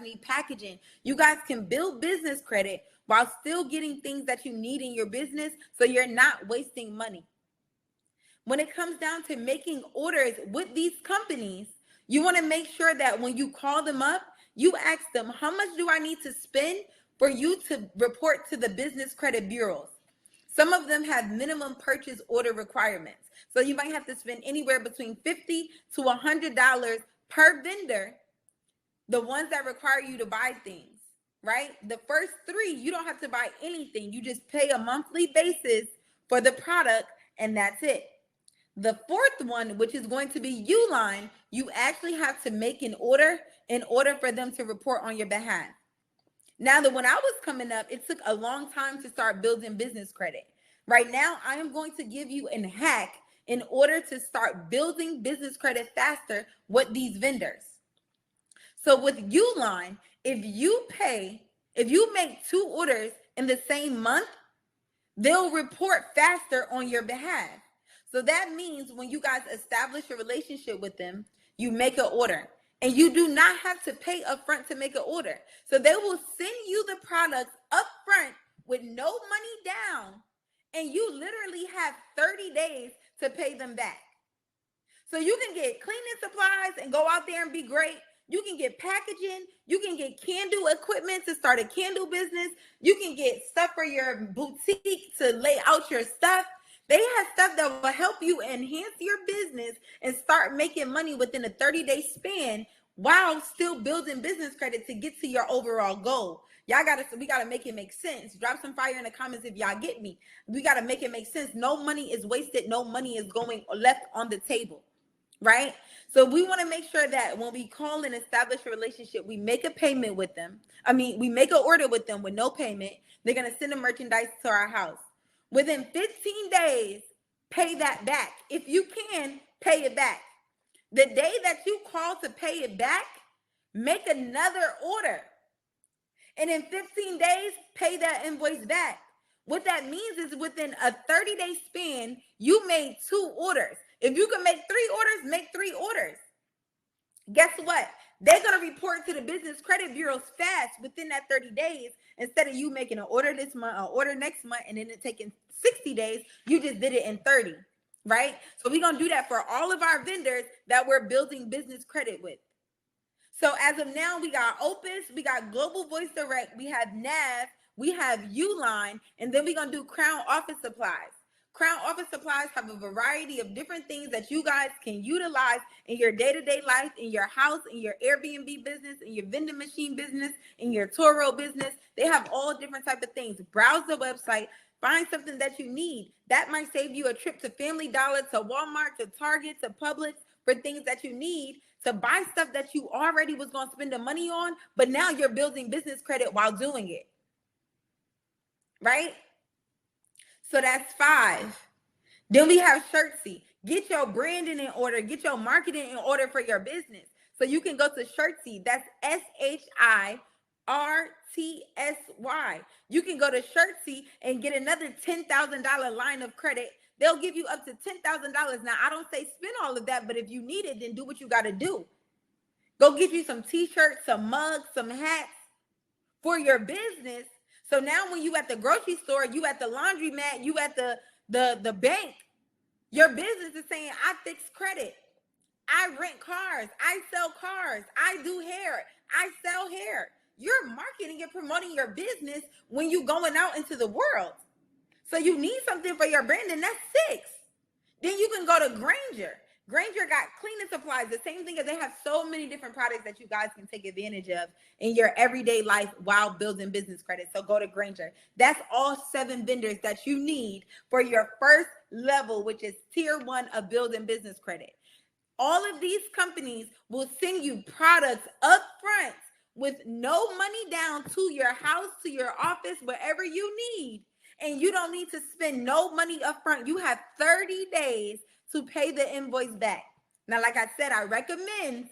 need packaging. You guys can build business credit while still getting things that you need in your business, so you're not wasting money. When it comes down to making orders with these companies, you want to make sure that when you call them up, you ask them, how much do I need to spend for you to report to the business credit bureaus? Some of them have minimum purchase order requirements. So you might have to spend anywhere between $50 to $100 per vendor, the ones that require you to buy things, right? The first three, you don't have to buy anything. You just pay a monthly basis for the product, and that's it. The fourth one, which is going to be Uline, you actually have to make an order in order for them to report on your behalf. Now that when I was coming up, it took a long time to start building business credit. Right now, I am going to give you a hack in order to start building business credit faster with these vendors. So with Uline, if you make 2 orders in the same month, they'll report faster on your behalf. So that means when you guys establish a relationship with them, you make an order. And you do not have to pay upfront to make an order. So they will send you the products upfront with no money down, and you literally have 30 days to pay them back. So you can get cleaning supplies and go out there and be great. You can get packaging. You can get candle equipment to start a candle business. You can get stuff for your boutique to lay out your stuff. They have stuff that will help you enhance your business and start making money within a 30-day span while still building business credit to get to your overall goal. We gotta make it make sense. Drop some fire in the comments if y'all get me. We gotta make it make sense. No money is wasted. No money is going left on the table, right? So we want to make sure that when we call and establish a relationship, we make a payment with them. We make an order with them with no payment. They're gonna send the merchandise to our house. Within 15 days, pay that back. If you can, pay it back. The day that you call to pay it back, make another order. And in 15 days, pay that invoice back. What that means is within a 30-day span, you made 2 orders. If you can make 3 orders, make 3 orders. Guess what? They're going to report to the business credit bureaus fast within that 30 days. Instead of you making an order this month, an order next month, and then it taking 60 days, you just did it in 30, right? So we're going to do that for all of our vendors that we're building business credit with. So as of now, we got Opus, we got Global Voice Direct, we have Nav, we have Uline, and then we're going to do Crown Office Supplies. Crown Office Supplies have a variety of different things that you guys can utilize in your day-to-day life, in your house, in your Airbnb business, in your vending machine business, in your Toro business. They have all different types of things. Browse the website, find something that you need. That might save you a trip to Family Dollar, to Walmart, to Target, to Publix for things that you need, to buy stuff that you already was going to spend the money on, but now you're building business credit while doing it, right? So that's 5. Then we have Shirtsy. Get your branding in order. Get your marketing in order for your business. So you can go to Shirtsy. That's SHIRTSY. You can go to Shirtsy and get another $10,000 line of credit. They'll give you up to $10,000. Now, I don't say spend all of that, but if you need it, then do what you got to do. Go get you some t-shirts, some mugs, some hats for your business. So now when you at the grocery store, you at the laundromat, you at the bank, your business is saying, I fix credit. I rent cars. I sell cars. I do hair. I sell hair. You're marketing and promoting your business when you're going out into the world. So you need something for your brand, and that's 6. Then you can go to Granger. Granger got cleaning supplies, the same thing as they have so many different products that you guys can take advantage of in your everyday life while building business credit. So go to Granger. That's all 7 vendors that you need for your first level, which is tier 1 of building business credit. All of these companies will send you products up front with no money down to your house, to your office, wherever you need. And you don't need to spend no money up front. You have 30 days to pay the invoice back. Now, like I said, I recommend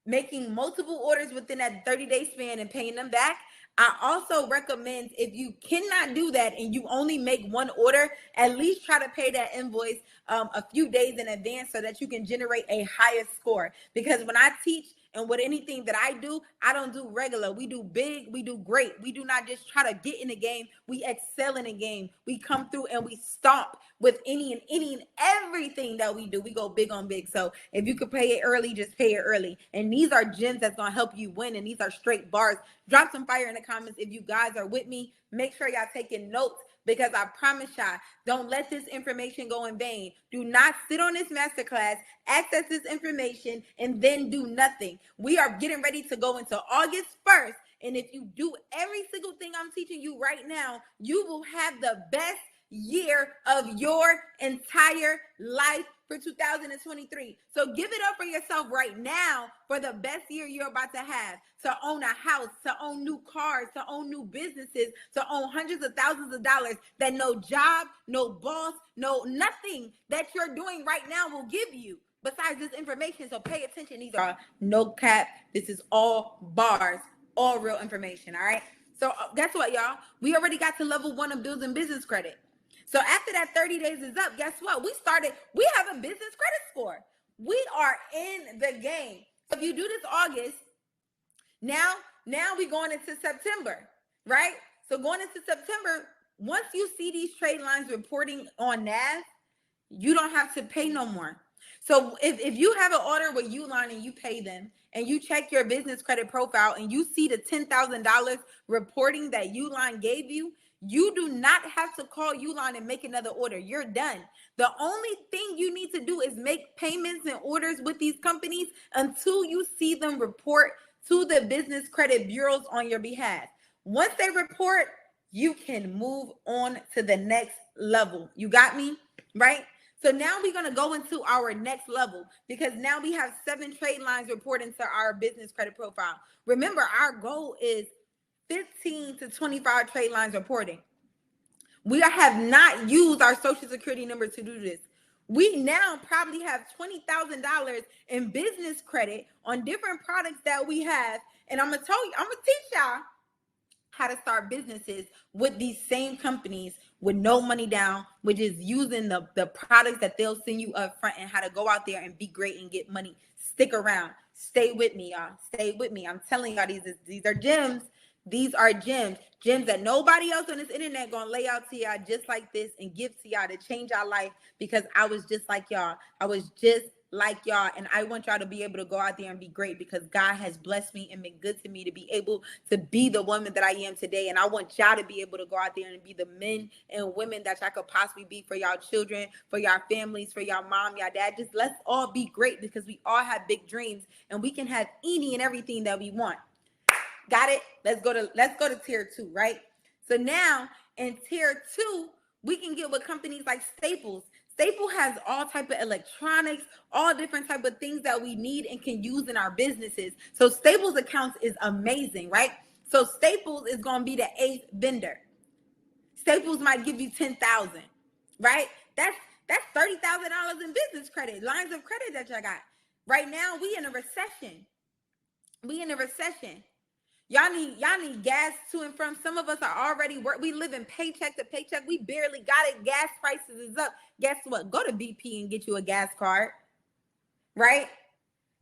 making multiple orders within that 30-day span and paying them back. I also recommend, if you cannot do that and you only make 1 order, at least try to pay that invoice a few days in advance so that you can generate a higher score. Because when I teach And with anything that I do, I don't do regular. We do big, we do great. We do not just try to get in the game. We excel in the game. We come through and we stomp with any and everything that we do. We go big on big. So if you could pay it early, just pay it early. And these are gems that's going to help you win. And these are straight bars. Drop some fire in the comments if you guys are with me. Make sure y'all taking notes, because I promise y'all, don't let this information go in vain. Do not sit on this masterclass, access this information, and then do nothing. We are getting ready to go into August 1st. And if you do every single thing I'm teaching you right now, you will have the best year of your entire life for 2023. So give it up for yourself right now for the best year you're about to have. To own a house, to own new cars, to own new businesses, to own hundreds of thousands of dollars that no job, no boss, no nothing that you're doing right now will give you besides this information. So pay attention. These are no cap. This is all bars, all real information. All right. So guess what, y'all? We already got to level 1 of building business credit. So after that 30 days is up, guess what? We have a business credit score. We are in the game. So if you do this August, now we going into September, right? So going into September, once you see these trade lines reporting on NAV, you don't have to pay no more. So if you have an order with Uline and you pay them and you check your business credit profile and you see the $10,000 reporting that Uline gave you, you do not have to call Uline and make another order. You're done. The only thing you need to do is make payments and orders with these companies until you see them report to the business credit bureaus on your behalf. Once they report, you can move on to the next level. You got me? Right? So now we're going to go into our next level, because now we have 7 trade lines reporting to our business credit profile. Remember, our goal is 15 to 25 trade lines reporting. We have not used our social security number to do this. We now probably have $20,000 in business credit on different products that we have. And I'm going to teach y'all how to start businesses with these same companies with no money down, which is using the products that they'll send you up front, and how to go out there and be great and get money. Stick around. Stay with me, y'all. Stay with me. I'm telling y'all, these are gems. These are gems that nobody else on this internet gonna lay out to y'all just like this and give to y'all to change our life, because I was just like y'all. I was just like y'all, and I want y'all to be able to go out there and be great, because God has blessed me and been good to me to be able to be the woman that I am today. And I want y'all to be able to go out there and be the men and women that y'all could possibly be for y'all children, for y'all families, for y'all mom, y'all dad. Just let's all be great, because we all have big dreams and we can have any and everything that we want. Got it? Let's go to tier 2, right? So now in tier 2, we can get with companies like Staples. Staples has all type of electronics, all different type of things that we need and can use in our businesses. So Staples accounts is amazing, right? So Staples is going to be the 8th vendor. Staples might give you $10,000, right? That's $30,000 in business credit, lines of credit that y'all got. Right now, we in a recession. Y'all need gas to and from. Some of us are already we live in paycheck to paycheck. We barely got it. Gas prices is up. Guess what? Go to BP and get you a gas card, right?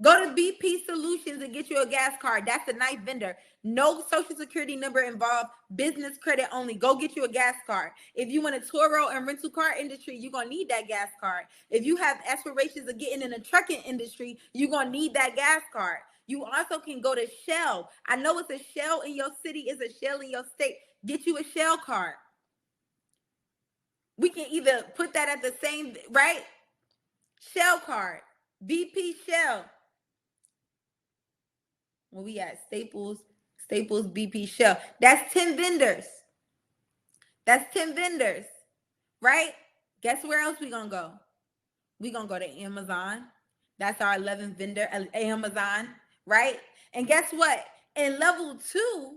Go to BP Solutions and get you a gas card. That's a nice vendor. No social security number involved. Business credit only. Go get you a gas card. If you want a Toro and rental car industry, you're going to need that gas card. If you have aspirations of getting in the trucking industry, you're going to need that gas card. You also can go to Shell. I know it's a Shell in your city, it's a Shell in your state. Get you a Shell card. We can either put that at the same, right? Shell card. BP Shell. Well, we at Staples, BP Shell. That's 10 vendors. Right? Guess where else we gonna go? We gonna go to Amazon. That's our 11th vendor, Amazon. Right? And guess what? In level 2,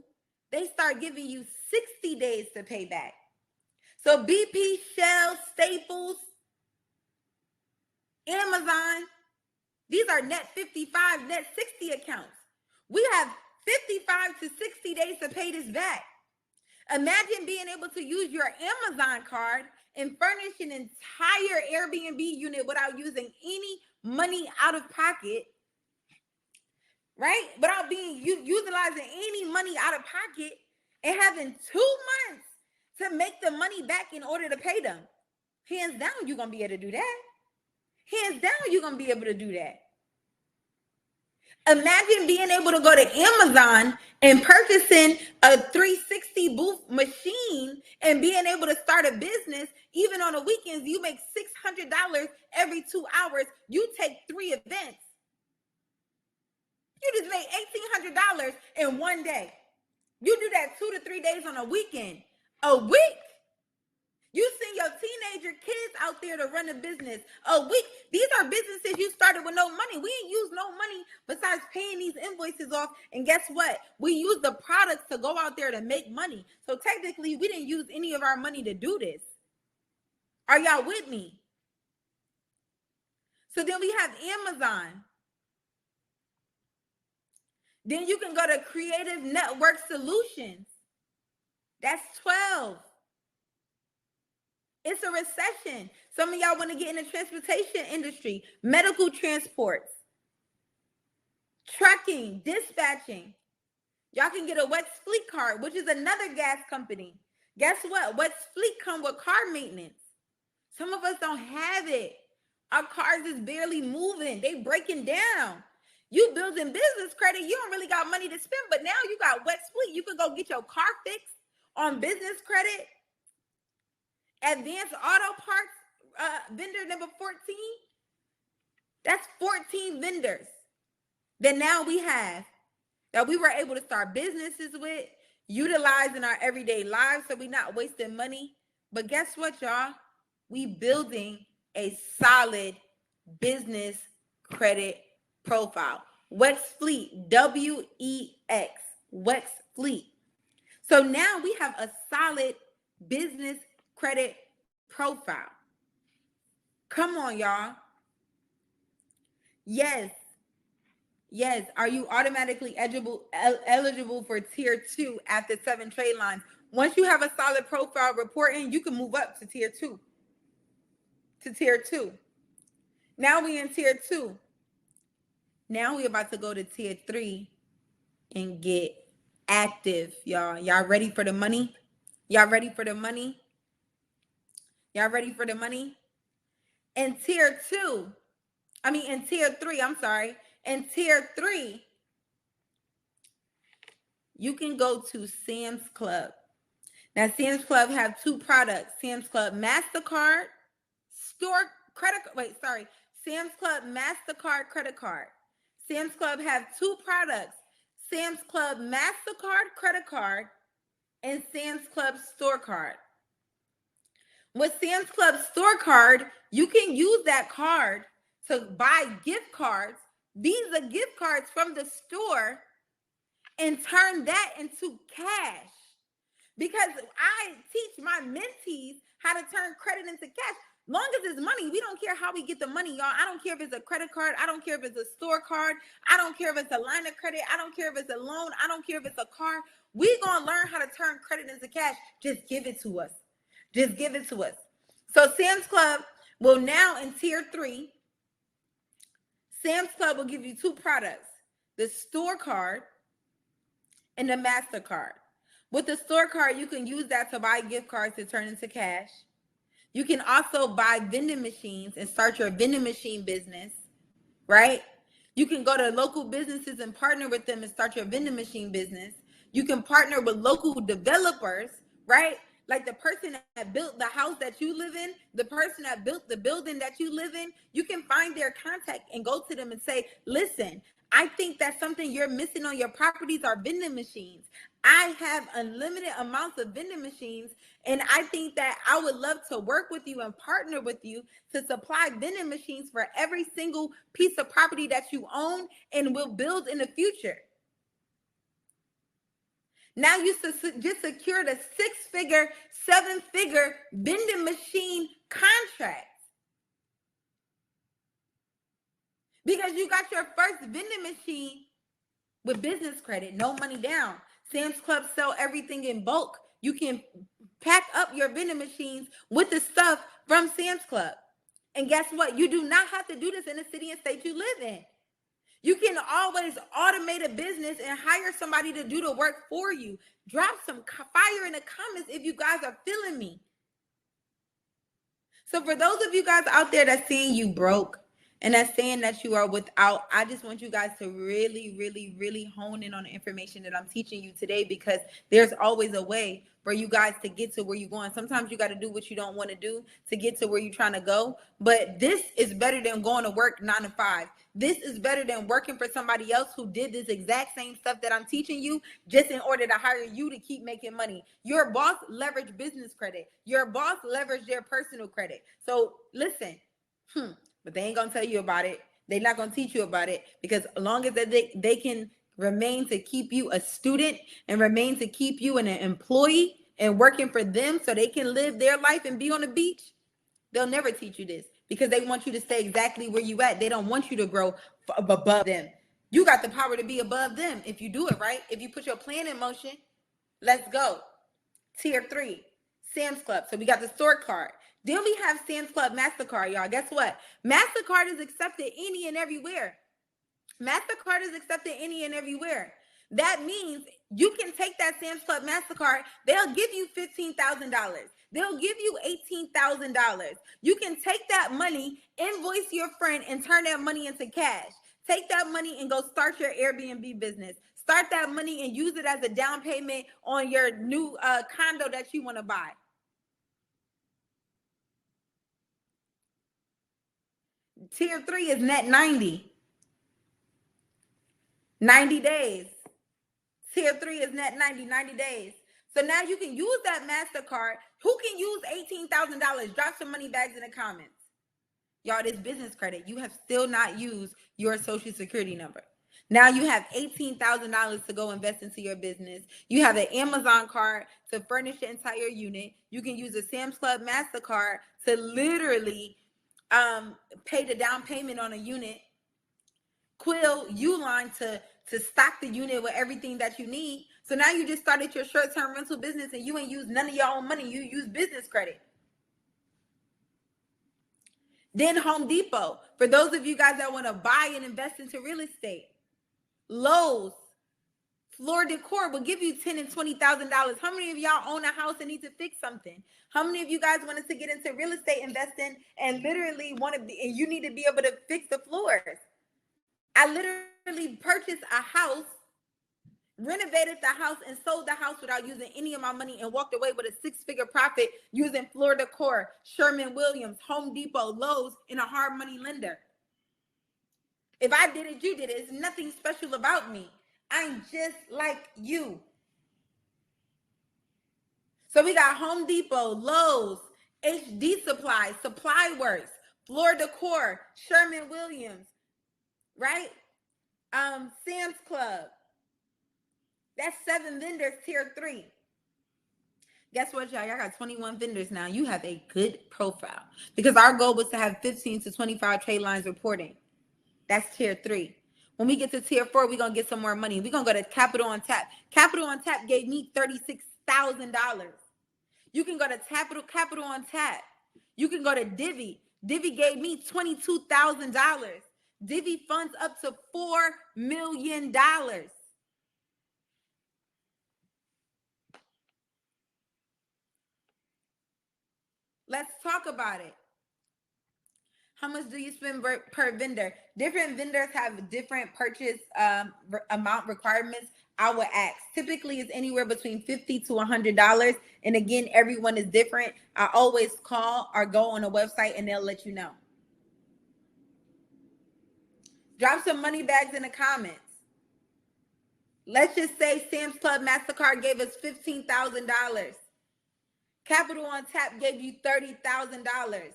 they start giving you 60 days to pay back. So BP, Shell, Staples, Amazon, these are net 55, net 60 accounts. We have 55 to 60 days to pay this back. Imagine being able to use your Amazon card and furnish an entire Airbnb unit without using any money out of pocket. right? Without being utilizing any money out of pocket and having 2 months to make the money back in order to pay them. Hands down, you're going to be able to do that. Hands down, you're going to be able to do that. Imagine being able to go to Amazon and purchasing a 360 booth machine and being able to start a business. Even on the weekends, you make $600 every 2 hours. You take 3 events. You just made $1,800 in one day. You do that 2 to 3 days on a weekend. A week. You send your teenager kids out there to run a business a week. These are businesses you started with no money. We ain't use no money besides paying these invoices off. And guess what? We use the products to go out there to make money. So technically, we didn't use any of our money to do this. Are y'all with me? So then we have Amazon. Then you can go to Creative Network Solutions. That's 12. It's a recession. Some of y'all want to get in the transportation industry, medical transports, trucking, dispatching. Y'all can get a Wex Fleet card, which is another gas company. Guess what? Wex Fleet come with car maintenance. Some of us don't have it. Our cars is barely moving. They breaking down. You building business credit. You don't really got money to spend, but now you got Wex Fleet. You can go get your car fixed on business credit. Advanced Auto Parts vendor number 14. That's 14 vendors that now we have that we were able to start businesses with, utilizing our everyday lives so we're not wasting money. But guess what, y'all? We building a solid business credit profile. Wex Fleet, W-E-X, Wex Fleet. So now we have a solid business credit profile. Come on, y'all. Yes. Are you automatically eligible for tier 2 after 7 trade lines? Once you have a solid profile reporting, you can move up to tier 2. Now we in tier 2. Now we about to go to tier 3 and get active, y'all. Y'all ready for the money? In tier 3, you can go to Sam's Club. Now, Sam's Club have 2 products. Sam's Club MasterCard Sam's Club MasterCard credit card. Sam's Club have 2 products. Sam's Club MasterCard credit card and Sam's Club store card. With Sam's Club store card, you can use that card to buy gift cards, Visa gift cards from the store, and turn that into cash. Because I teach my mentees how to turn credit into cash. Long as it's money, we don't care how we get the money, y'all. I don't care if it's a credit card. I don't care if it's a store card. I don't care if it's a line of credit. I don't care if it's a loan. I don't care if it's a car. We're going to learn how to turn credit into cash. Just give it to us. So Sam's Club will now, in tier 3, Sam's Club will give you 2 products, the store card and the MasterCard. With the store card, you can use that to buy gift cards to turn into cash. You can also buy vending machines and start your vending machine business, right? You can go to local businesses and partner with them and start your vending machine business. You can partner with local developers, right? Like the person that built the house that you live in, the person that built the building that you live in, you can find their contact and go to them and say, listen, I think that something you're missing on your properties are vending machines. I have unlimited amounts of vending machines, and I think that I would love to work with you and partner with you to supply vending machines for every single piece of property that you own and will build in the future. Now you just secured a 6-figure, 7-figure vending machine contract because you got your first vending machine with business credit, no money down. Sam's Club sell everything in bulk. You can pack up your vending machines with the stuff from Sam's Club. And guess what? You do not have to do this in the city and state you live in. You can always automate a business and hire somebody to do the work for you. Drop some fire in the comments if you guys are feeling me. So for those of you guys out there that's saying you broke and that's saying that you are without, I just want you guys to really, really, really hone in on the information that I'm teaching you today, because there's always a way for you guys to get to where you're going. Sometimes you got to do what you don't want to do to get to where you're trying to go. But this is better than going to work 9 to 5. This is better than working for somebody else who did this exact same stuff that I'm teaching you just in order to hire you to keep making money. Your boss leveraged business credit. Your boss leveraged their personal credit. So listen, but they ain't going to tell you about it. They're not going to teach you about it, because as long as they can remain to keep you a student and remain to keep you an employee and working for them so they can live their life and be on the beach, they'll never teach you this, because they want you to stay exactly where you at. They don't want you to grow above them. You got the power to be above them if you do it right. If you put your plan in motion, let's go. Tier 3, Sam's Club. So we got the store card. Then we have Sam's Club MasterCard, y'all. Guess what? MasterCard is accepted any and everywhere. MasterCard is accepted any and everywhere. That means you can take that Sam's Club MasterCard. They'll give you $15,000. They'll give you $18,000. You can take that money, invoice your friend, and turn that money into cash. Take that money and go start your Airbnb business. Start that money and use it as a down payment on your new condo that you want to buy. Tier 3 is net 90. 90 days. Tier 3 is net 90 days. So now you can use that MasterCard. Who can use $18,000? Drop some money bags in the comments. Y'all, this business credit, you have still not used your social security number. Now you have $18,000 to go invest into your business. You have an Amazon card to furnish the entire unit. You can use a Sam's Club MasterCard to literally pay the down payment on a unit. Quill Uline to stock the unit with everything that you need. So now you just started your short-term rental business and you ain't used none of your own money. You use business credit. Then Home Depot. For those of you guys that want to buy and invest into real estate. Lowe's, Floor Decor will give you $10,000 and $20,000. How many of y'all own a house and need to fix something? How many of you guys wanted to get into real estate investing and literally want to be, and you need to be able to fix the floors? I literally purchased a house, renovated the house, and sold the house without using any of my money and walked away with a 6-figure profit using Floor Decor, Sherman-Williams, Home Depot, Lowe's, and a hard money lender. If I did it, you did it. It's nothing special about me. I'm just like you. So we got Home Depot, Lowe's, HD Supply, Supply Works, Floor Decor, Sherman-Williams, right? Sam's Club. That's 7 vendors, tier 3. Guess what, y'all? Y'all got 21 vendors now. You have a good profile, because our goal was to have 15 to 25 trade lines reporting. That's tier 3. When we get to tier 4, we're going to get some more money. We're going to go to Capital on Tap. Capital on Tap gave me $36,000. You can go to Capital on Tap. You can go to Divvy. Divvy gave me $22,000. Divvy funds up to $4 million. Let's talk about it. How much do you spend per vendor? Different vendors have different purchase amount requirements. I would ask. Typically, it's anywhere between $50 to $100. And again, everyone is different. I always call or go on a website and they'll let you know. Drop some money bags in the comments. Let's just say Sam's Club MasterCard gave us $15,000. Capital on Tap gave you $30,000.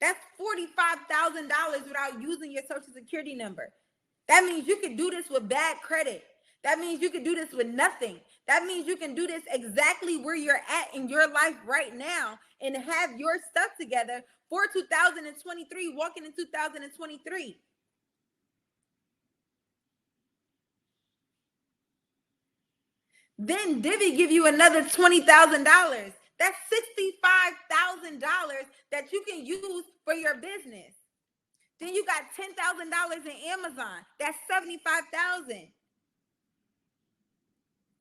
That's $45,000 without using your social security number. That means you can do this with bad credit. That means you can do this with nothing. That means you can do this exactly where you're at in your life right now and have your stuff together for 2023, walking in 2023. Then Divvy give you another $20,000. That's $65,000 that you can use for your business. Then you got $10,000 in Amazon. That's $75,000.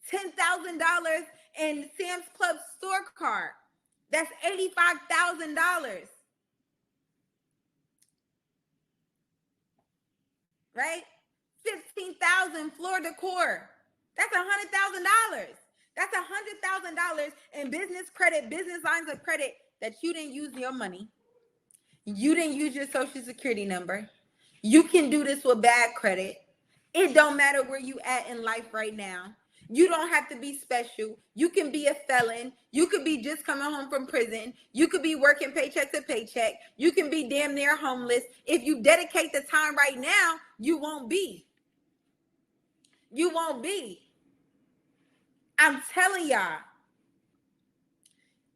$10,000 in Sam's Club store card. That's $85,000. Right? 15,000 floor decor. That's $100,000. That's $100,000 in business credit, business lines of credit that you didn't use your money. You didn't use your social security number. You can do this with bad credit. It don't matter where you at in life right now. You don't have to be special. You can be a felon. You could be just coming home from prison. You could be working paycheck to paycheck. You can be damn near homeless. If you dedicate the time right now, you won't be. You won't be. I'm telling y'all.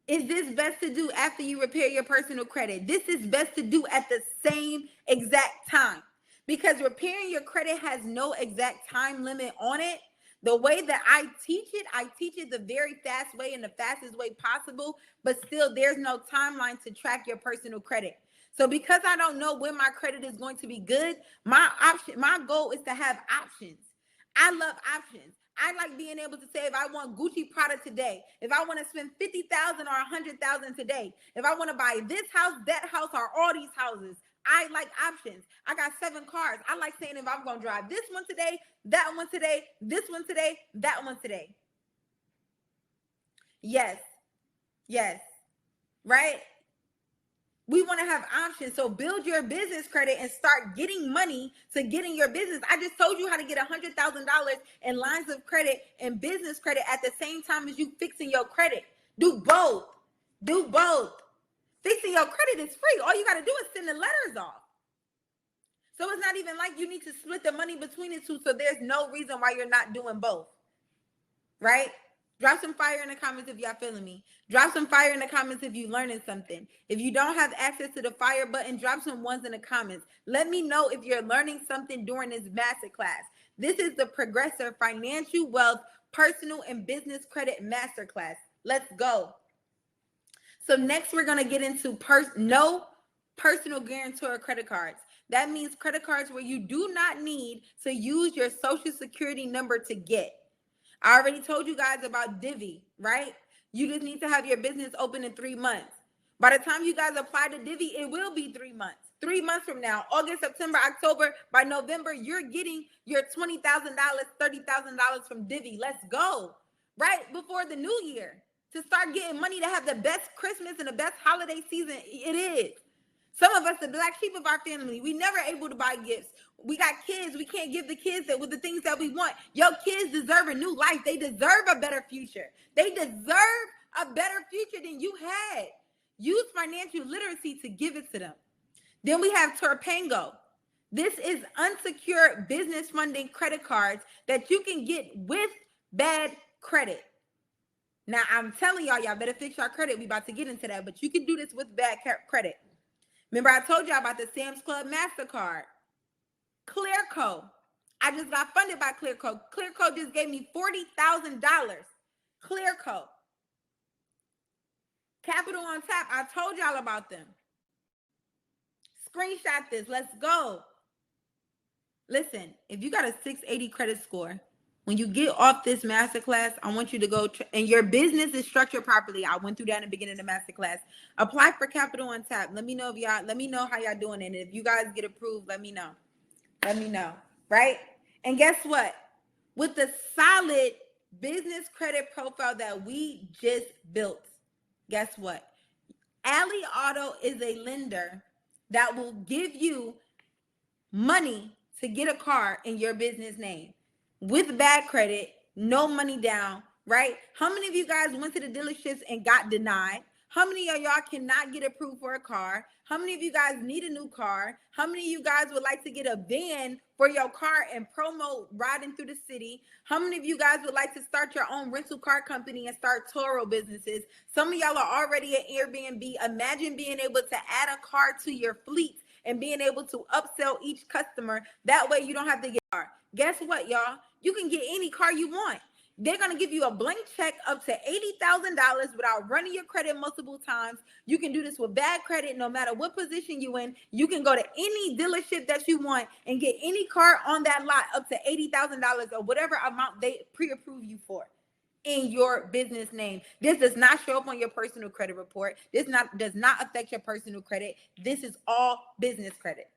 Is this best to do after you repair your personal credit? This is best to do at the same exact time, because repairing your credit has no exact time limit on it. The way that I teach it the very fast way and the fastest way possible, but still there's no timeline to track your personal credit. So because I don't know when my credit is going to be good, my goal is to have options. I love options. I like being able to say if I want Gucci product today, if I want to spend $50,000 or $100,000 today, if I want to buy this house, that house, or all these houses. I like options. I got 7 cars. I like saying if I'm going to drive this one today, that one today, this one today, that one today. Yes. Yes. Right? We want to have options. So build your business credit and start getting money to get in your business. I just told you how to get $100,000 in lines of credit and business credit at the same time as you fixing your credit. Do both. Do both. Fixing your credit is free. All you got to do is send the letters off. So it's not even like you need to split the money between the two. So there's no reason why you're not doing both. Right? Drop some fire in the comments if y'all feeling me. Drop some fire in the comments if you learning something. If you don't have access to the fire button, drop some ones in the comments. Let me know if you're learning something during this masterclass. This is the Progressive Financial Wealth Personal and Business Credit Masterclass. Let's go. So next we're going to get into no personal guarantor credit cards. That means credit cards where you do not need to use your social security number to get. I already told you guys about Divvy, right? You just need to have your business open in 3 months. By the time you guys apply to Divvy, it will be 3 months. 3 months from now, August, September, October, by November, you're getting your $20,000, $30,000 from Divvy. Let's go. Right before the new year to start getting money to have the best Christmas and the best holiday season it is. Some of us, the black sheep of our family, we never able to buy gifts. We got kids. We can't give the kids that with the things that we want. Your kids deserve a new life. They deserve a better future. They deserve a better future than you had. Use financial literacy to give it to them. Then we have Torpango. This is unsecured business funding credit cards that you can get with bad credit. Now, I'm telling y'all better fix your credit. We about to get into that, but you can do this with bad credit. Remember, I told y'all about the Sam's Club MasterCard. Clearco. I just got funded by Clearco. Clearco just gave me $40,000. Clearco. Capital on Tap. I told y'all about them. Screenshot this. Let's go. Listen, if you got a 680 credit score, when you get off this masterclass, I want you to go and your business is structured properly. I went through that in the beginning of the masterclass. Apply for Capital on Tap. Let me know let me know how y'all doing. And if you guys get approved, let me know. Let me know. Right? And guess what? With the solid business credit profile that we just built, guess what? Alley Auto is a lender that will give you money to get a car in your business name. With bad credit, no money down, right? How many of you guys went to the dealerships and got denied? How many of y'all cannot get approved for a car? How many of you guys need a new car? How many of you guys would like to get a van for your car and promote riding through the city? How many of you guys would like to start your own rental car company and start Toro businesses? Some of y'all are already at Airbnb. Imagine being able to add a car to your fleet and being able to upsell each customer. That way you don't have to get a car. Guess what, y'all? You can get any car you want. They're going to give you a blank check up to $80,000 without running your credit multiple times. You can do this with bad credit no matter what position you in. You can go to any dealership that you want and get any car on that lot up to $80,000 or whatever amount they pre-approve you for in your business name. This does not show up on your personal credit report. This does not affect your personal credit. This is all business credit.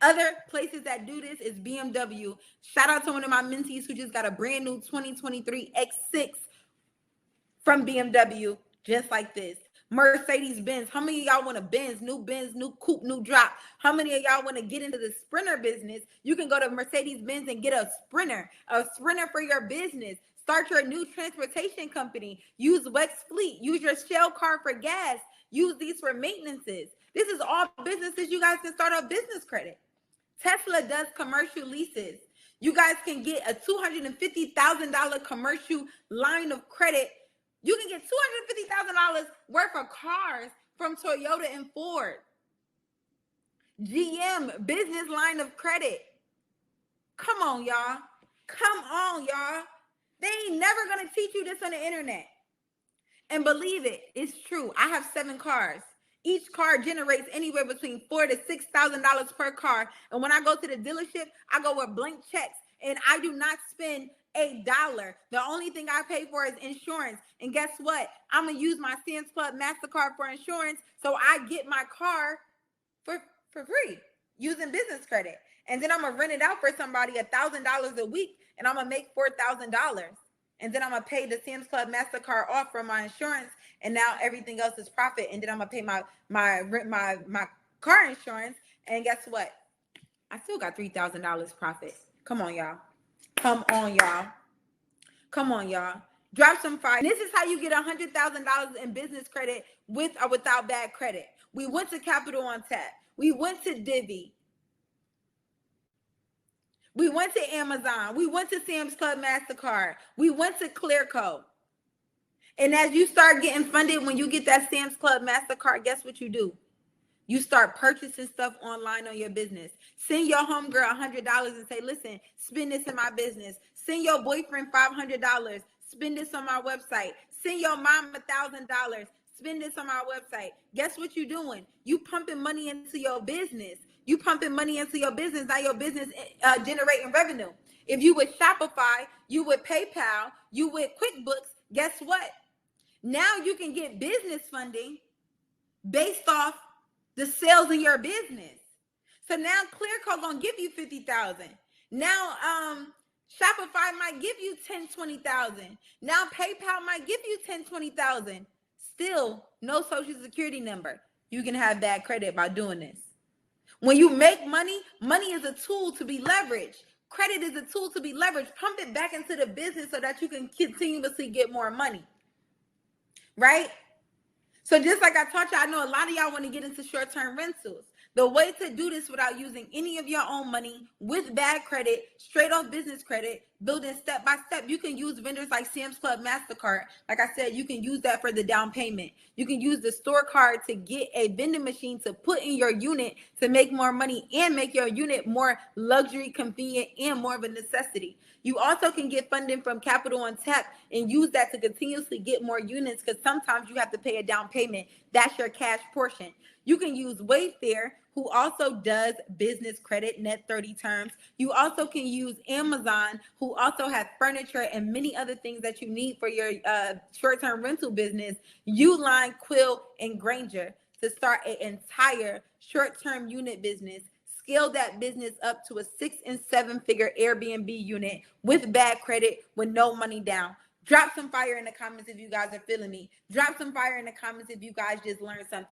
Other places that do this is BMW. Shout out to one of my mentees who just got a brand new 2023 X6 from BMW, just like this. Mercedes-Benz. How many of y'all want a Benz, new coupe, new drop? How many of y'all want to get into the Sprinter business? You can go to Mercedes-Benz and get a Sprinter for your business. Start your new transportation company. Use Wex Fleet. Use your Shell card for gas. Use these for maintenances. This is all businesses you guys can start up business credit. Tesla does commercial leases. You guys can get a $250,000 commercial line of credit. You can get $250,000 worth of cars from Toyota and Ford. GM business line of credit. Come on, y'all. Come on, y'all. They ain't never going to teach you this on the internet. And believe it, it's true. I have 7 cars. Each car generates anywhere between $4,000 to $6,000 per car. And when I go to the dealership, I go with blank checks. And I do not spend $1. The only thing I pay for is insurance. And guess what? I'm going to use my Sam's Club MasterCard for insurance. So I get my car for free using business credit. And then I'm going to rent it out for somebody $1,000 a week. And I'm going to make $4,000. And then I'm going to pay the Sam's Club MasterCard off from my insurance. And now everything else is profit. And then I'm going to pay my car insurance. And guess what? I still got $3,000 profit. Come on, y'all. Come on, y'all. Come on, y'all. Drop some fire. This is how you get $100,000 in business credit with or without bad credit. We went to Capital on Tap. We went to Divvy. We went to Amazon. We went to Sam's Club MasterCard. We went to Clearco. And as you start getting funded, when you get that Sam's Club MasterCard, guess what you do? You start purchasing stuff online on your business. Send your homegirl $100 and say, listen, spend this in my business. Send your boyfriend $500. Spend this on my website. Send your mom $1,000. Spend this on my website. Guess what you're doing? You pumping money into your business. You pumping money into your business. Now your business generating revenue. If you with Shopify, you with PayPal, you with QuickBooks, guess what? Now you can get business funding based off the sales in your business. So now Clearco gonna give you $50,000. Now Shopify might give you $10,000, $20,000. Now PayPal might give you $10,000, $20,000. Still no social security number. You can have bad credit by doing this. When you make money, money is a tool to be leveraged. Credit is a tool to be leveraged. Pump it back into the business so that you can continuously get more money. Right? So just like I taught you, I know a lot of y'all want to get into short-term rentals. The way to do this without using any of your own money with bad credit, straight off business credit, building step by step, you can use vendors like Sam's Club MasterCard. Like I said, you can use that for the down payment. You can use the store card to get a vending machine to put in your unit to make more money and make your unit more luxury, convenient, and more of a necessity. You also can get funding from Capital on Tap and use that to continuously get more units because sometimes you have to pay a down payment. That's your cash portion. You can use Wayfair, who also does business credit, net 30 terms. You also can use Amazon, who also has furniture and many other things that you need for your short-term rental business. Uline, Quill, and Granger to start an entire short-term unit business. Scale that business up to a 6- and 7-figure Airbnb unit with bad credit with no money down. Drop some fire in the comments if you guys are feeling me. Drop some fire in the comments if you guys just learned something.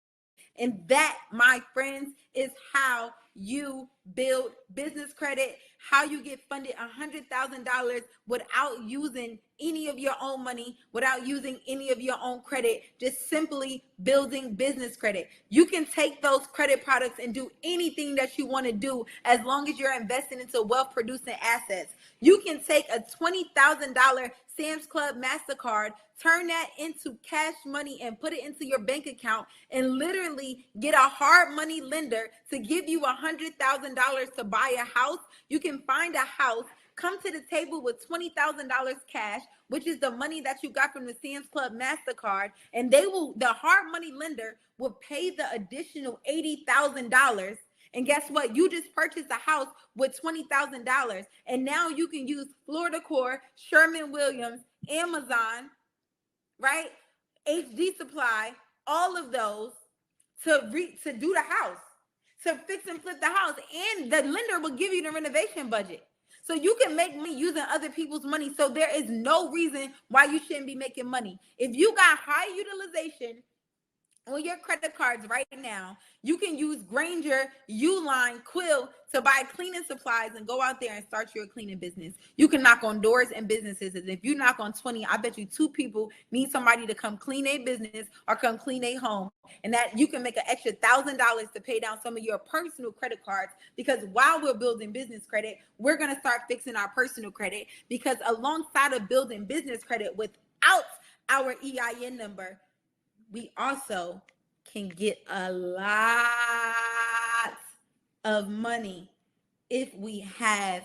And that, my friends, is how you build business credit, how you get funded $100,000 without using any of your own money, without using any of your own credit, just simply building business credit. You can take those credit products and do anything that you want to do as long as you're investing into wealth-producing assets. You can take a $20,000 Sam's Club MasterCard, turn that into cash money and put it into your bank account and literally get a hard money lender to give you $100,000 to buy a house. You can find a house come to the table with $20,000 cash, which is the money that you got from the Sam's Club MasterCard, and the hard money lender will pay the additional $80,000. And guess what? You just purchased a house with $20,000, and now you can use Florida Core, Sherman-Williams, Amazon, right? HD Supply, all of those to do the house, to fix and flip the house, and the lender will give you the renovation budget. So you can make money using other people's money. So there is no reason why you shouldn't be making money. If you got high utilization on your credit cards right now, you can use Granger, Uline, Quill to buy cleaning supplies and go out there and start your cleaning business. You can knock on doors and businesses. And if you knock on 20, I bet you 2 people need somebody to come clean a business or come clean a home. And that you can make an extra $1,000 to pay down some of your personal credit cards, because while we're building business credit, we're going to start fixing our personal credit, because alongside of building business credit without our EIN number, we also can get a lot of money if we have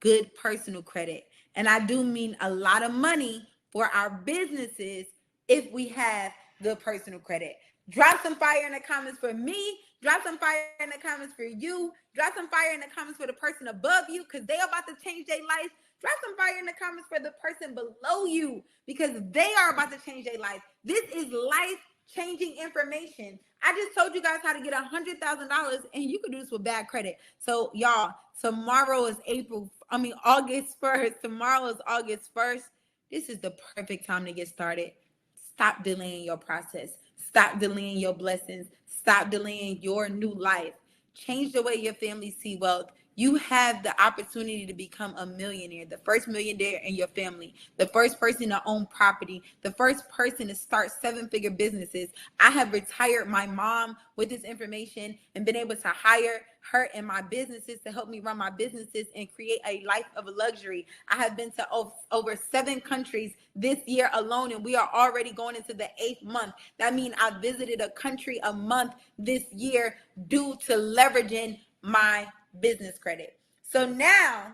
good personal credit. And I do mean a lot of money for our businesses if we have good personal credit. Drop some fire in the comments for me. Drop some fire in the comments for you. Drop some fire in the comments for the person above you, because they're about to change their life. Drop some fire in the comments for the person below you, because they are about to change their life. This is life-changing information. I just told you guys how to get $100,000, and you can do this with bad credit. So y'all, tomorrow is August 1st. Tomorrow is August 1st. This is the perfect time to get started. Stop delaying your process. Stop delaying your blessings. Stop delaying your new life. Change the way your family see wealth. You have the opportunity to become a millionaire, the first millionaire in your family, the first person to own property, the first person to start 7-figure businesses. I have retired my mom with this information and been able to hire her and my businesses to help me run my businesses and create a life of luxury. I have been to over 7 countries this year alone, and we are already going into the 8th month. That means I visited a country a month this year due to leveraging my business credit. So now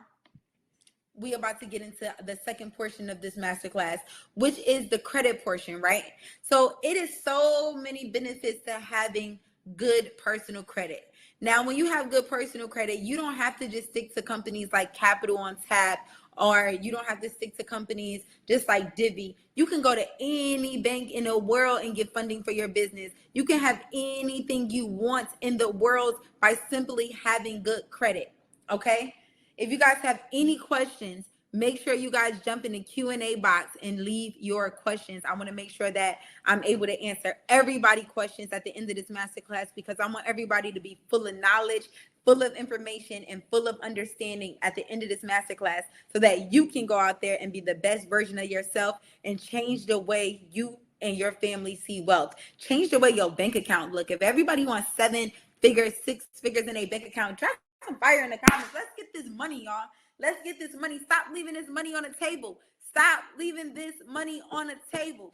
we are about to get into the second portion of this masterclass, which is the credit portion, right? So it is so many benefits to having good personal credit. Now, when you have good personal credit, you don't have to just stick to companies like Capital on Tap, or you don't have to stick to companies just like Divvy. You can go to any bank in the world and get funding for your business. You can have anything you want in the world by simply having good credit, okay? If you guys have any questions, make sure you guys jump in the Q&A box and leave your questions. I want to make sure that I'm able to answer everybody's questions at the end of this masterclass, because I want everybody to be full of knowledge, full of information, and full of understanding at the end of this masterclass, so that you can go out there and be the best version of yourself and change the way you and your family see wealth. Change the way your bank account look. If everybody wants 7 figures, 6 figures in a bank account, drop some fire in the comments. Let's get this money, y'all. Let's get this money. Stop leaving this money on the table. Stop leaving this money on the table.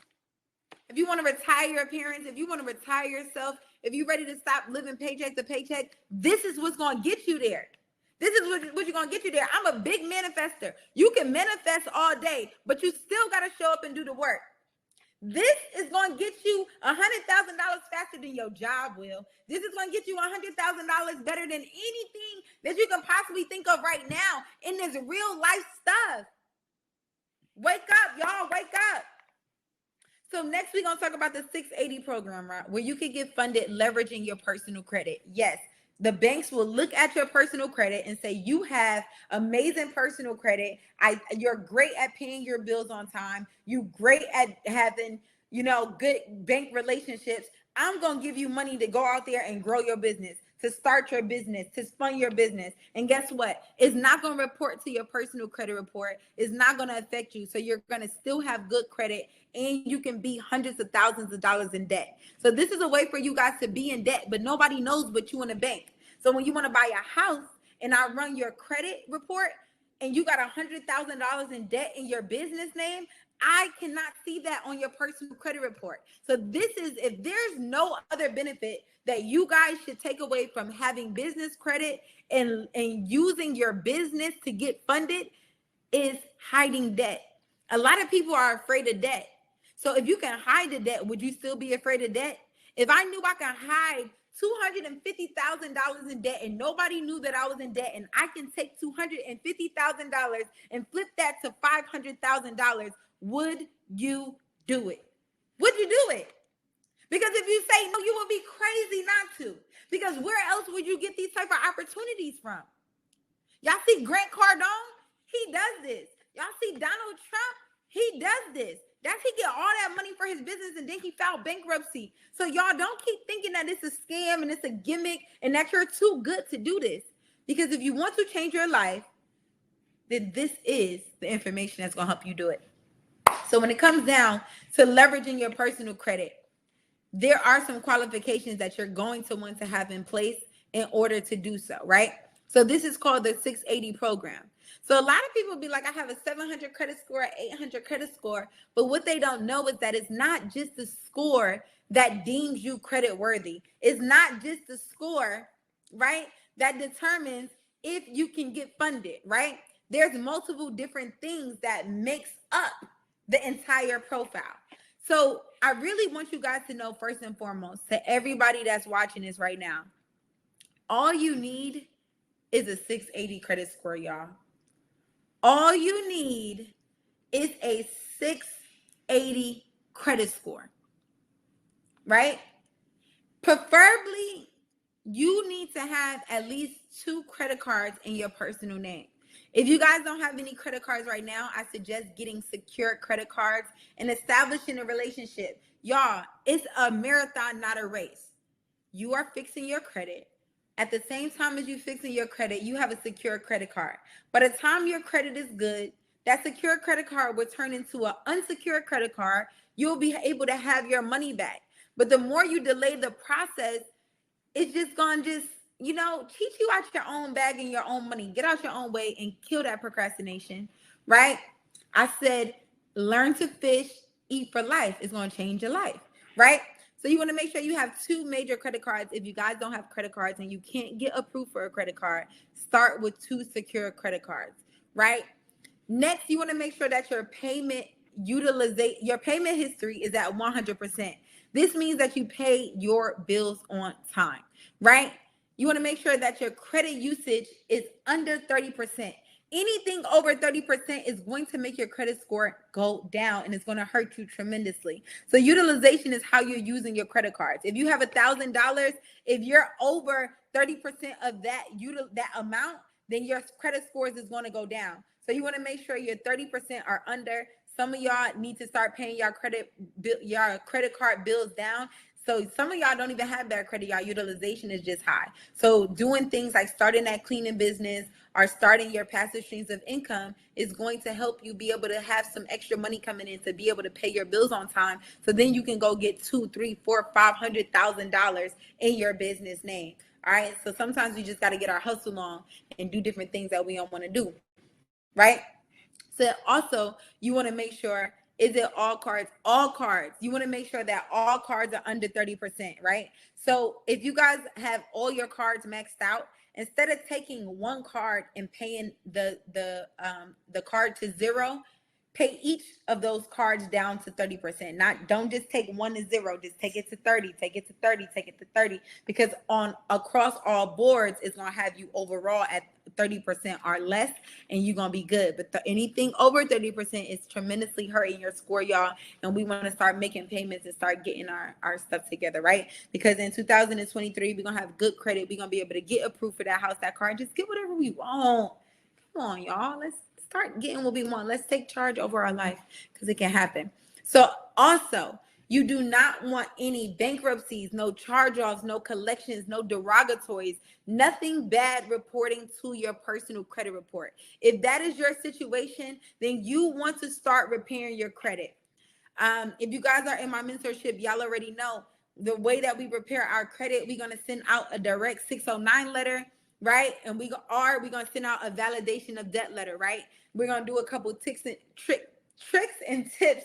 If you want to retire your parents, if you want to retire yourself, if you're ready to stop living paycheck to paycheck, this is what's going to get you there. This is what you're going to get you there. I'm a big manifester. You can manifest all day, but you still got to show up and do the work. This is going to get you $100,000 faster than your job will. This is going to get you $100,000 better than anything that you can possibly think of right now in this real life stuff. Wake up, y'all. Wake up. So next we're going to talk about the 680 program, right? Where you can get funded leveraging your personal credit. Yes. The banks will look at your personal credit and say, you have amazing personal credit. You're great at paying your bills on time. You're great at having, good bank relationships. I'm going to give you money to go out there and grow your business, to start your business, to fund your business. And guess what? It's not going to report to your personal credit report. It's not going to affect you. So you're going to still have good credit, and you can be hundreds of thousands of dollars in debt. So this is a way for you guys to be in debt, but nobody knows but you in a bank. So when you want to buy a house and I run your credit report and you got $100,000 in debt in your business name, I cannot see that on your personal credit report. So this is, if there's no other benefit that you guys should take away from having business credit and using your business to get funded, is hiding debt. A lot of people are afraid of debt. So if you can hide the debt, would you still be afraid of debt? If I knew I could hide $250,000 in debt and nobody knew that I was in debt, and I can take $250,000 and flip that to $500,000, would you do it? Would you do it? Because if you say no, you will be crazy not to. Because where else would you get these type of opportunities from? Y'all see Grant Cardone? He does this. Y'all see Donald Trump? He does this. That's he get all that money for his business and then he filed bankruptcy. So y'all don't keep thinking that it's a scam and it's a gimmick and that you're too good to do this. Because if you want to change your life, then this is the information that's going to help you do it. So when it comes down to leveraging your personal credit, there are some qualifications that you're going to want to have in place in order to do so, right? So this is called the 680 program. So a lot of people be like, I have a 700 credit score, 800 credit score. But what they don't know is that it's not just the score that deems you credit worthy. It's not just the score, right, that determines if you can get funded, right? There's multiple different things that makes up the entire profile. So I really want you guys to know, first and foremost, to everybody that's watching this right now, all you need is a 680 credit score, y'all. All you need is a 680 credit score, right? Preferably, you need to have at least 2 credit cards in your personal name. If you guys don't have any credit cards right now, I suggest getting secure credit cards and establishing a relationship. Y'all, it's a marathon, not a race. You are fixing your credit. At the same time as you fixing your credit, you have a secure credit card. By the time your credit is good, that secure credit card will turn into an unsecured credit card. You'll be able to have your money back. But the more you delay the process, it's just going to just, cheat you out your own bag and your own money. Get out your own way and kill that procrastination, right? I said, learn to fish, eat for life. It's going to change your life, right? So you want to make sure you have 2 major credit cards. If you guys don't have credit cards and you can't get approved for a credit card, start with 2 secure credit cards, right? Next, you want to make sure that your payment history is at 100%. This means that you pay your bills on time, right? You want to make sure that your credit usage is under 30%. Anything over 30% is going to make your credit score go down and it's going to hurt you tremendously. So utilization is how you're using your credit cards. If you have $1,000, if you're over 30% of that amount, then your credit scores is going to go down. So you want to make sure your 30% are under. Some of y'all need to start paying your credit card bills down. So some of y'all don't even have bad credit. Y'all utilization is just high. So doing things like starting that cleaning business or starting your passive streams of income is going to help you be able to have some extra money coming in to be able to pay your bills on time. So then you can go get $200,000, $300,000, $400,000, $500,000 in your business name. All right. So sometimes we just got to get our hustle on and do different things that we don't want to do. Right. So also you want to make sure, is it all cards? All cards. You want to make sure that all cards are under 30%, right? So if you guys have all your cards maxed out, instead of taking one card and paying the card to 0, pay each of those cards down to 30%. Don't just take 1 to 0, just take it to 30, take it to 30, take it to 30, because across all boards, it's going to have you overall at 30% or less, and you're going to be good. But anything over 30% is tremendously hurting your score, y'all. And we want to start making payments and start getting our stuff together, right? Because in 2023, we're going to have good credit. We're going to be able to get approved for that house, that car, and just get whatever we want. Come on, y'all. Let's start getting what we want. Let's take charge over our life, because it can happen. So also, you do not want any bankruptcies, no charge-offs, no collections, no derogatories, nothing bad reporting to your personal credit report. If that is your situation, then you want to start repairing your credit. If you guys are in my mentorship, y'all already know the way that we repair our credit. We're going to send out a direct 609 letter, right? And we're going to send out a validation of debt letter, right? We're going to do a couple tricks and tips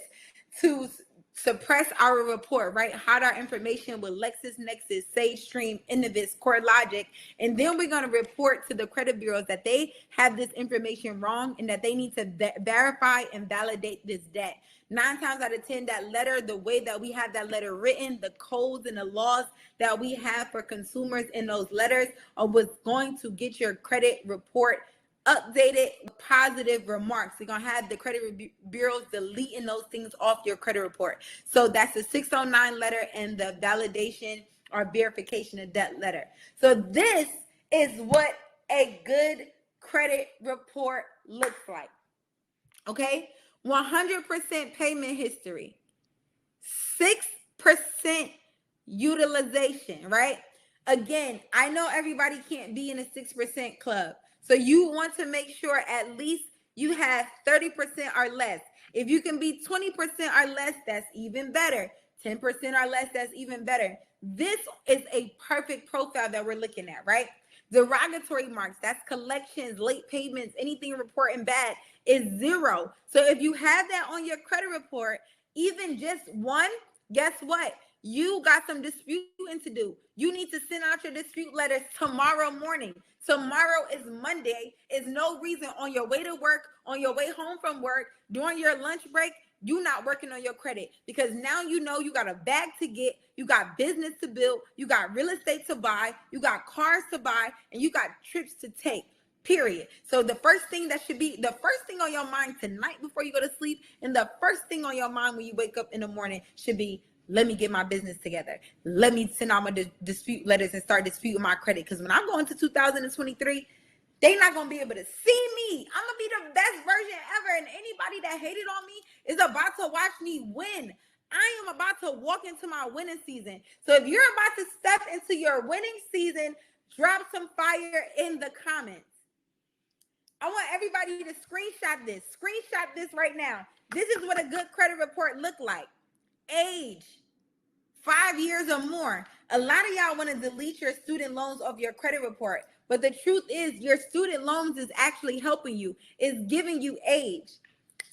suppress our report, right? Hide our information with LexisNexis, SageStream, Innovis, CoreLogic, and then we're going to report to the credit bureaus that they have this information wrong and that they need to verify and validate this debt. 9 times out of 10, that letter, the way that we have that letter written, the codes and the laws that we have for consumers in those letters are what's going to get your credit report updated positive remarks. You're going to have the credit bureaus deleting those things off your credit report. So that's the 609 letter and the validation or verification of debt letter. So this is what a good credit report looks like. Okay? 100% payment history, 6% utilization, right? Again, I know everybody can't be in a 6% club. So you want to make sure at least you have 30% or less. If you can be 20% or less, that's even better. 10% or less, that's even better. This is a perfect profile that we're looking at, right? Derogatory marks, that's collections, late payments, anything reporting bad is 0. So if you have that on your credit report, even just one, guess what? You got some disputing to do. You need to send out your dispute letters tomorrow morning. Tomorrow is Monday. Is no reason on your way to work, on your way home from work, during your lunch break, you're not working on your credit, because now you know you got a bag to get, you got business to build, you got real estate to buy, you got cars to buy, and you got trips to take. Period. So the first thing that should be the first thing on your mind tonight before you go to sleep, and the first thing on your mind when you wake up in the morning should be, let me get my business together. Let me send out my dispute letters and start disputing my credit. Because when I go into 2023, they're not going to be able to see me. I'm going to be the best version ever. And anybody that hated on me is about to watch me win. I am about to walk into my winning season. So if you're about to step into your winning season, drop some fire in the comments. I want everybody to screenshot this. Screenshot this right now. This is what a good credit report look like. Age, 5 years or more. A lot of y'all want to delete your student loans off your credit report. But the truth is, your student loans is actually helping you. It's giving you age.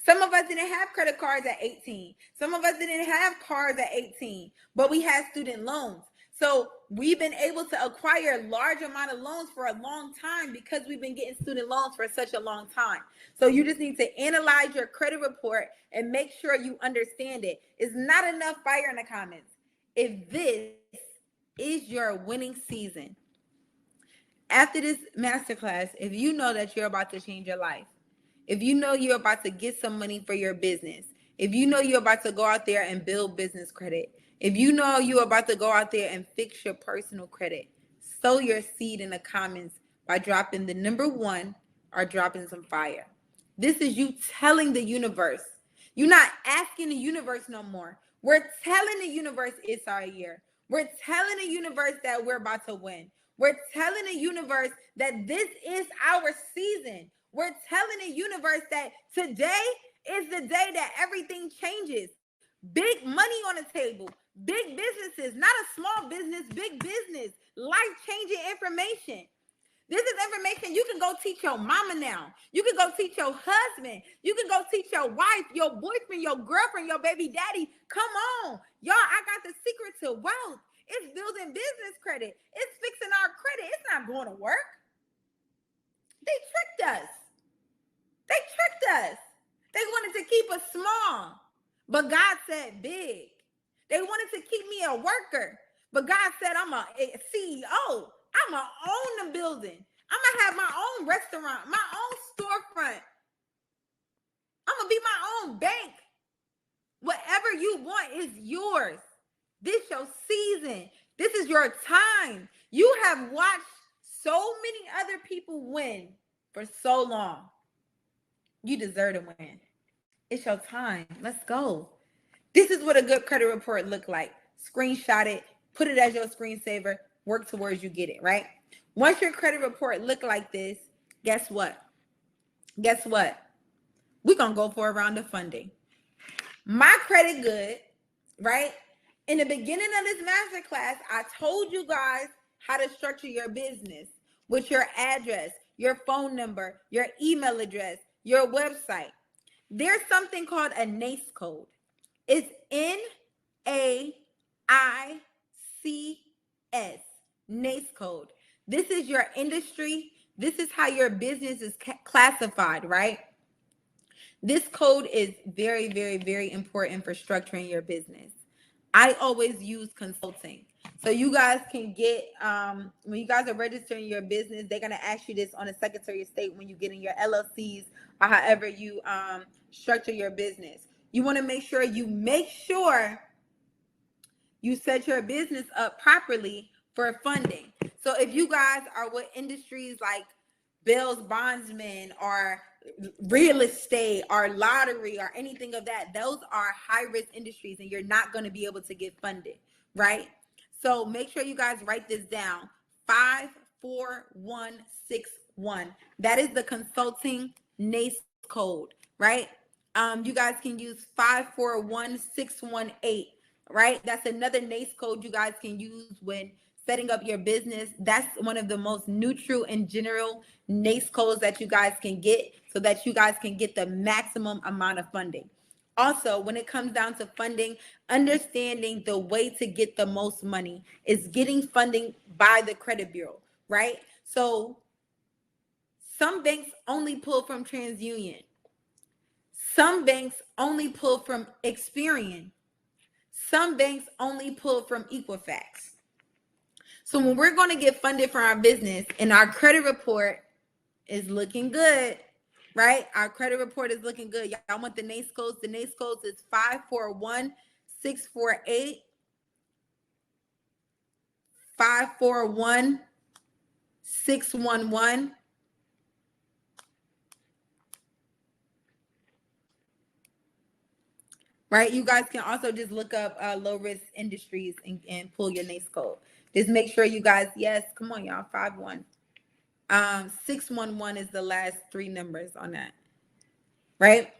Some of us didn't have credit cards at 18. Some of us didn't have cars at 18, but we had student loans. So we've been able to acquire a large amount of loans for a long time because we've been getting student loans for such a long time. So you just need to analyze your credit report and make sure you understand it. It's not enough fire in the comments. If this is your winning season, after this masterclass, if you know that you're about to change your life, if you know you're about to get some money for your business, if you know you're about to go out there and build business credit, if you know you're about to go out there and fix your personal credit, sow your seed in the comments by dropping the number 1 or dropping some fire. This is you telling the universe. You're not asking the universe no more. We're telling the universe it's our year. We're telling the universe that we're about to win. We're telling the universe that this is our season. We're telling the universe that today is the day that everything changes. Big money on the table, big businesses, not a small business, big business, life-changing information. This is information you can go teach your mama now. You can go teach your husband. You can go teach your wife, your boyfriend, your girlfriend, your baby daddy. Come on. Y'all, I got the secret to wealth. It's building business credit. It's fixing our credit. It's not going to work. They tricked us. They wanted to keep us small, but God said big. They wanted to keep me a worker, but God said I'm a CEO. I'm going to own the building. I'm going to have my own restaurant, my own storefront. I'm going to be my own bank. Whatever you want is yours. This is your season. This is your time. You have watched so many other people win for so long. You deserve to win. It's your time. Let's go. This is what a good credit report look like. Screenshot it. Put it as your screensaver. Work towards you get it, right? Once your credit report look like this, guess what? We're going to go for a round of funding. My credit good, right? In the beginning of this masterclass, I told you guys how to structure your business with your address, your phone number, your email address, your website. There's something called a NAICE code. It's NAICS, NAICS code. This is your industry. This is how your business is classified, right? This code is very, very, very important for structuring your business. I always use consulting. So you guys can get, when you guys are registering your business, they're going to ask you this on the Secretary of State when you get in your LLCs or however you structure your business. You want to make sure you set your business up properly for funding. So if you guys are with industries like bills, bondsmen, or real estate, or lottery, or anything of that, those are high risk industries and you're not going to be able to get funded, right? So make sure you guys write this down. 54161. That is the consulting NAICS code, right? You guys can use 541618, right? That's another NAICS code you guys can use when setting up your business. That's one of the most neutral and general NAICS codes that you guys can get so that you guys can get the maximum amount of funding. Also, when it comes down to funding, understanding the way to get the most money is getting funding by the credit bureau, right? So some banks only pull from TransUnion. Some banks only pull from Experian. Some banks only pull from Equifax. So when we're going to get funded for our business and our credit report is looking good, right? Our credit report is looking good. Y'all want the NAICS codes? The NAICS codes is 541648, 541611. Right? You guys can also just look up low risk industries and pull your NAICS code. Just make sure you guys, yes, come on, y'all, 51. 611 is the last three numbers on that, right?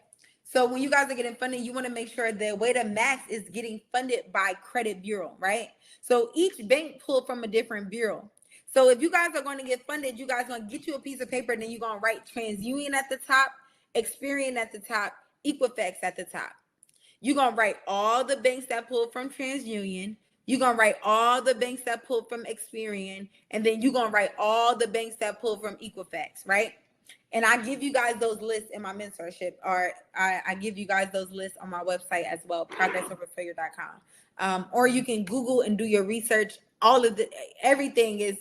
So when you guys are getting funded, you want to make sure the way to max is getting funded by credit bureau, right? So each bank pulled from a different bureau. So if you guys are going to get funded, you guys are going to get you a piece of paper, and then you're going to write TransUnion at the top, Experian at the top, Equifax at the top. You're going to write all the banks that pulled from TransUnion. You're going to write all the banks that pulled from Experian. And then you're going to write all the banks that pulled from Equifax, right? And I give you guys those lists in my mentorship, or I give you guys those lists on my website as well, progressoverfailure.com. Or you can Google and do your research. Everything is,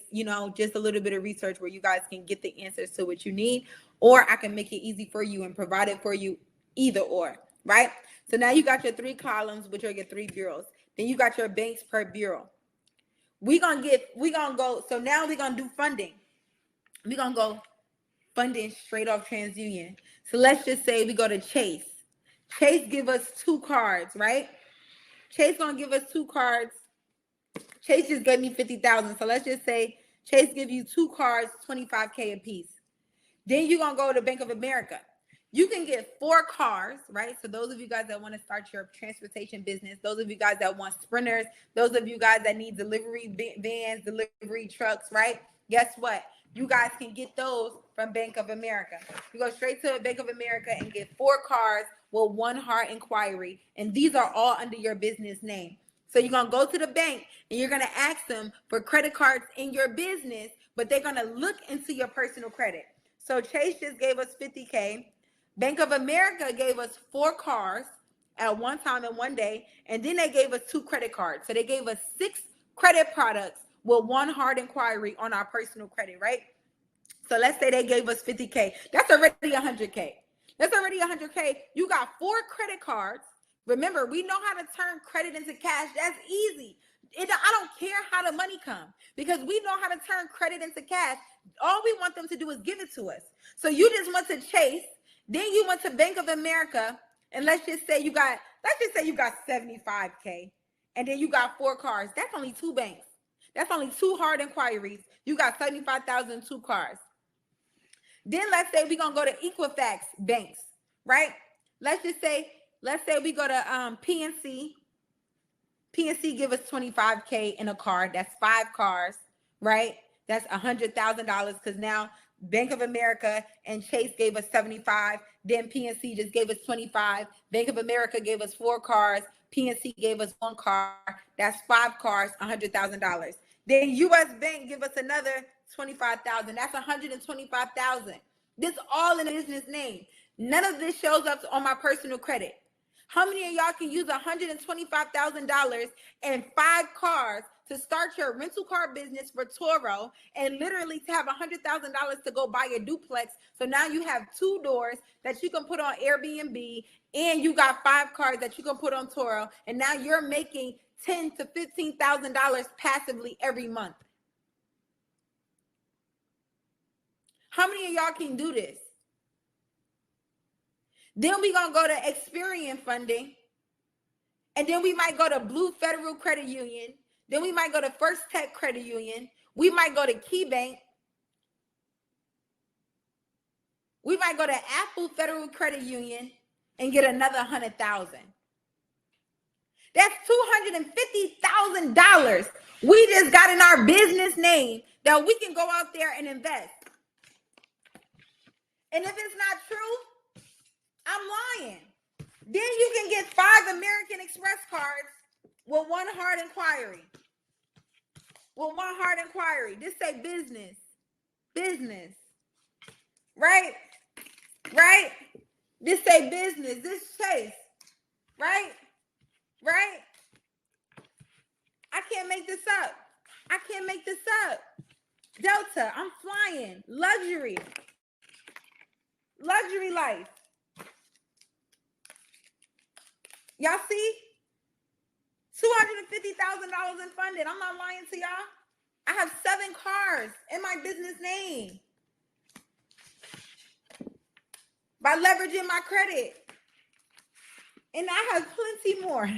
just a little bit of research where you guys can get the answers to what you need, or I can make it easy for you and provide it for you, either or, right? So now you got your three columns, which are your three bureaus. Then you got your banks per bureau. So now we're going to do funding. We're going to go funding straight off TransUnion. So let's just say we go to Chase. Chase give us 2 cards, right? Chase going to give us 2 cards. Chase just gave me $50,000. So let's just say Chase give you 2 cards, $25K a piece. Then you're going to go to Bank of America. You can get 4 cars, right? So those of you guys that want to start your transportation business, those of you guys that want sprinters, those of you guys that need delivery vans, delivery trucks, right? Guess what? You guys can get those from Bank of America. You go straight to Bank of America and get 4 cars with 1 hard inquiry. And these are all under your business name. So you're going to go to the bank and you're going to ask them for credit cards in your business, but they're going to look into your personal credit. So Chase just gave us $50K. Bank of America gave us 4 cars at one time in one day, and then they gave us 2 credit cards. So they gave us 6 credit products with 1 hard inquiry on our personal credit, right? So let's say they gave us $50K. That's already $100K. That's already $100K. You got 4 credit cards. Remember, we know how to turn credit into cash. That's easy. I don't care how the money comes, because we know how to turn credit into cash. All we want them to do is give it to us. So you just went to Chase. Then you went to Bank of America, and let's just say you got 75K, and then you got 4 cars. That's only 2 banks. That's only 2 hard inquiries. You got 75,000, 2 cars. Then let's say we're gonna go to Equifax banks, right? Let's say we go to PNC. PNC give us 25K in a car. That's 5 cars, right? That's $100,000, because now Bank of America and Chase gave us 75. Then PNC just gave us 25. Bank of America gave us 4 cars. PNC gave us 1 car. That's 5 cars, $100,000. Then US Bank give us another 25,000. That's 125,000. This all in a business name. None of this shows up on my personal credit. How many of y'all can use $125,000 and 5 cars to start your rental car business for Toro, and literally to have $100,000 to go buy a duplex? So now you have 2 doors that you can put on Airbnb, and you got 5 cars that you can put on Toro, and now you're making $10,000 to $15,000 passively every month. How many of y'all can do this? Then we're going to go to Experian funding. And then we might go to Blue Federal Credit Union. Then we might go to First Tech Credit Union. We might go to KeyBank. We might go to Apple Federal Credit Union and get another $100,000. That's $250,000 we just got in our business name that we can go out there and invest. And if it's not true, I'm lying. Then you can get 5 American Express cards with 1 hard inquiry. With 1 hard inquiry. This say business. Business. Right? Right? This say business. This Chase. Right? Right? I can't make this up. I can't make this up. Delta, I'm flying. Luxury. Luxury life. Y'all see? $250,000 in funding. I'm not lying to y'all. I have 7 cars in my business name by leveraging my credit. And I have plenty more.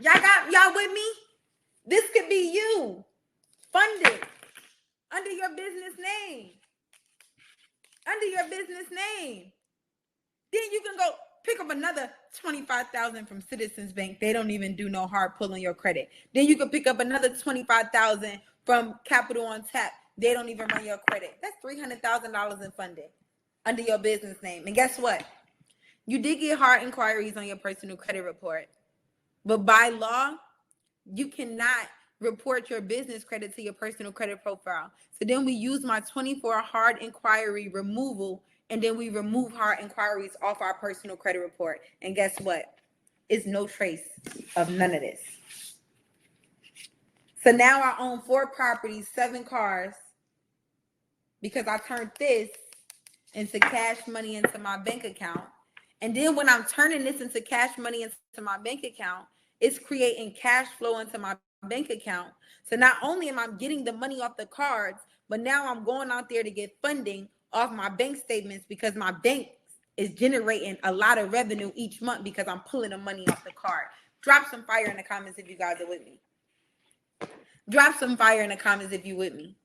Y'all with me? This could be you funded under your business name. Under your business name. Then you can go pick up another $25,000 from Citizens Bank. They don't even do no hard pull on your credit. Then you can pick up another $25,000 from Capital on Tap. They don't even run your credit. That's $300,000 in funding under your business name. And guess what? You did get hard inquiries on your personal credit report. But by law, you cannot report your business credit to your personal credit profile. So then we use my 24 hard inquiry removal, and then we remove hard inquiries off our personal credit report. And guess what? It's no trace of none of this. So now I own 4 properties, 7 cars, because I turned this into cash money into my bank account. And then when I'm turning this into cash money into my bank account, it's creating cash flow into my bank account. So not only am I getting the money off the cards, but now I'm going out there to get funding off my bank statements, because my bank is generating a lot of revenue each month because I'm pulling the money off the card. Drop some fire in the comments if you guys are with me. Drop some fire in the comments if you're with me.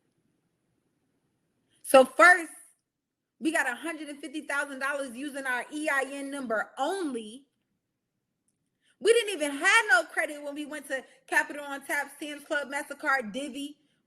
So first, we got $150,000 using our EIN number only. We didn't even have no credit when we went to Capital on Tap, Sam's Club, MasterCard, Divvy.